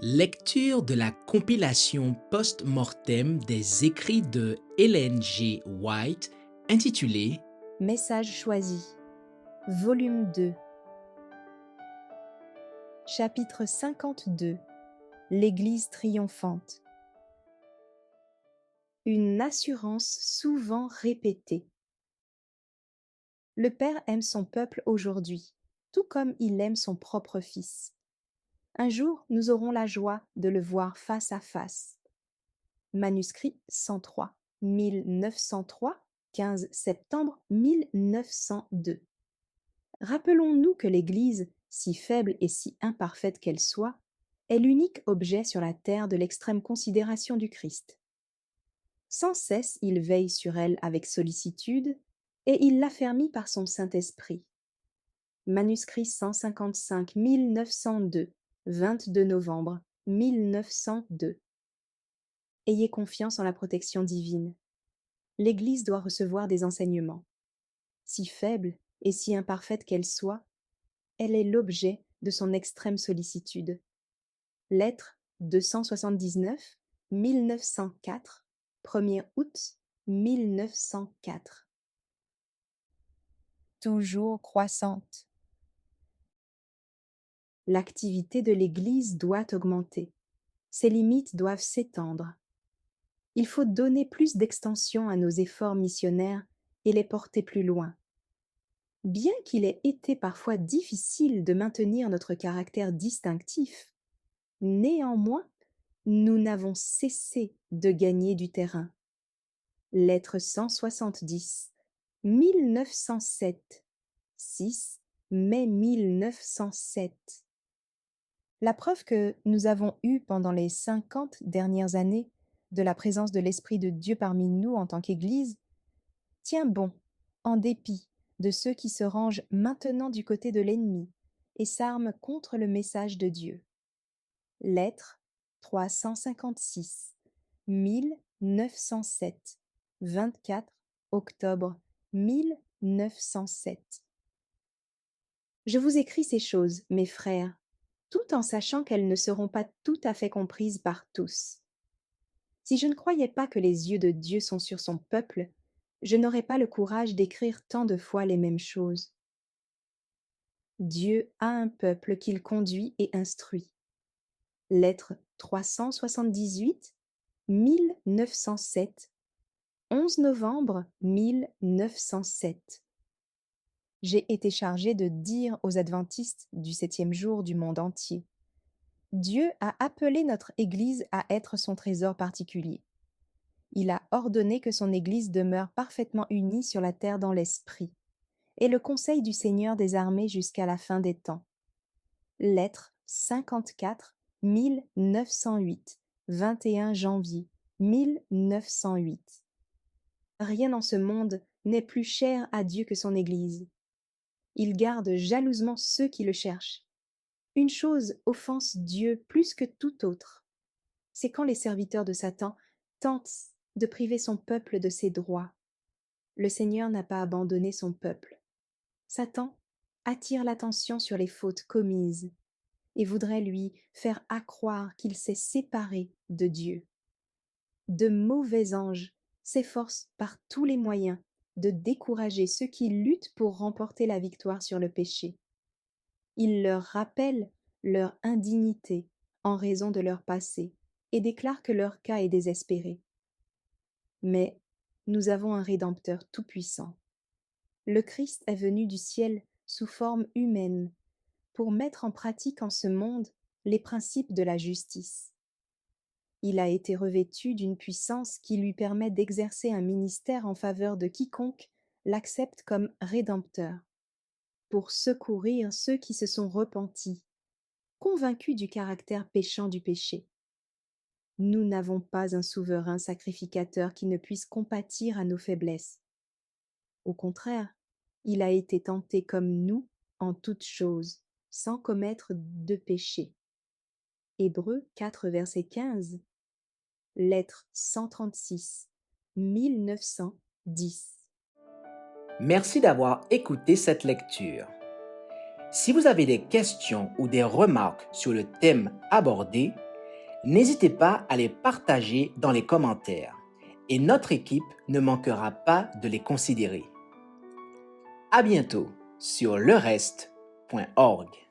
Lecture de la compilation post-mortem des écrits de Ellen G. White intitulée Message choisi, volume 2, chapitre 52, l'Église triomphante. Une assurance souvent répétée. Le Père aime son peuple aujourd'hui, tout comme il aime son propre Fils. Un jour, nous aurons la joie de le voir face à face. Manuscrit 103, 1903, 15 septembre 1902. Rappelons-nous que l'Église, si faible et si imparfaite qu'elle soit, est l'unique objet sur la terre de l'extrême considération du Christ. Sans cesse il veille sur elle avec sollicitude, et il l'affermit par son Saint-Esprit. Manuscrit 155 1902, 22 novembre 1902. Ayez confiance en la protection divine. L'Église doit recevoir des enseignements. Si faible et si imparfaite qu'elle soit, elle est l'objet de son extrême sollicitude. Lettre 279, 1904, 1er août 1904. Toujours croissante. L'activité de l'Église doit augmenter. Ses limites doivent s'étendre. Il faut donner plus d'extension à nos efforts missionnaires et les porter plus loin. Bien qu'il ait été parfois difficile de maintenir notre caractère distinctif, néanmoins, nous n'avons cessé de gagner du terrain. Lettre 170, 1907, 6 mai 1907. La preuve que nous avons eue pendant les 50 dernières années de la présence de l'Esprit de Dieu parmi nous en tant qu'Église tient bon, en dépit de ceux qui se rangent maintenant du côté de l'ennemi et s'arment contre le message de Dieu. Lettre 356, 1907, 24 octobre 1907. Je vous écris ces choses, mes frères, tout en sachant qu'elles ne seront pas tout à fait comprises par tous. Si je ne croyais pas que les yeux de Dieu sont sur son peuple, je n'aurais pas le courage d'écrire tant de fois les mêmes choses. Dieu a un peuple qu'il conduit et instruit. Lettre 378, 1907, 11 novembre 1907. J'ai été chargé de dire aux adventistes du 7e jour du monde entier: Dieu a appelé notre Église à être son trésor particulier. Il a ordonné que son Église demeure parfaitement unie sur la terre dans l'esprit, et le conseil du Seigneur des armées jusqu'à la fin des temps. Lettre 54, 1908, 21 janvier 1908. Rien dans ce monde n'est plus cher à Dieu que son Église. Il garde jalousement ceux qui le cherchent. Une chose offense Dieu plus que toute autre. C'est quand les serviteurs de Satan tentent de priver son peuple de ses droits. Le Seigneur n'a pas abandonné son peuple. Satan attire l'attention sur les fautes commises et voudrait lui faire accroire qu'il s'est séparé de Dieu. De mauvais anges s'efforcent par tous les moyens de décourager ceux qui luttent pour remporter la victoire sur le péché. Ils leur rappellent leur indignité en raison de leur passé et déclarent que leur cas est désespéré. Mais nous avons un Rédempteur tout-puissant. Le Christ est venu du ciel sous forme humaine pour mettre en pratique en ce monde les principes de la justice. Il a été revêtu d'une puissance qui lui permet d'exercer un ministère en faveur de quiconque l'accepte comme Rédempteur, pour secourir ceux qui se sont repentis, convaincus du caractère péchant du péché. Nous n'avons pas un souverain sacrificateur qui ne puisse compatir à nos faiblesses. Au contraire, il a été tenté comme nous en toutes choses, sans commettre de péché. Hébreux 4, verset 15. Lettre 136, 1910. Merci d'avoir écouté cette lecture. Si vous avez des questions ou des remarques sur le thème abordé, N'hésitez pas à les partager dans les commentaires et notre équipe ne manquera pas de les considérer. À bientôt sur lereste.org.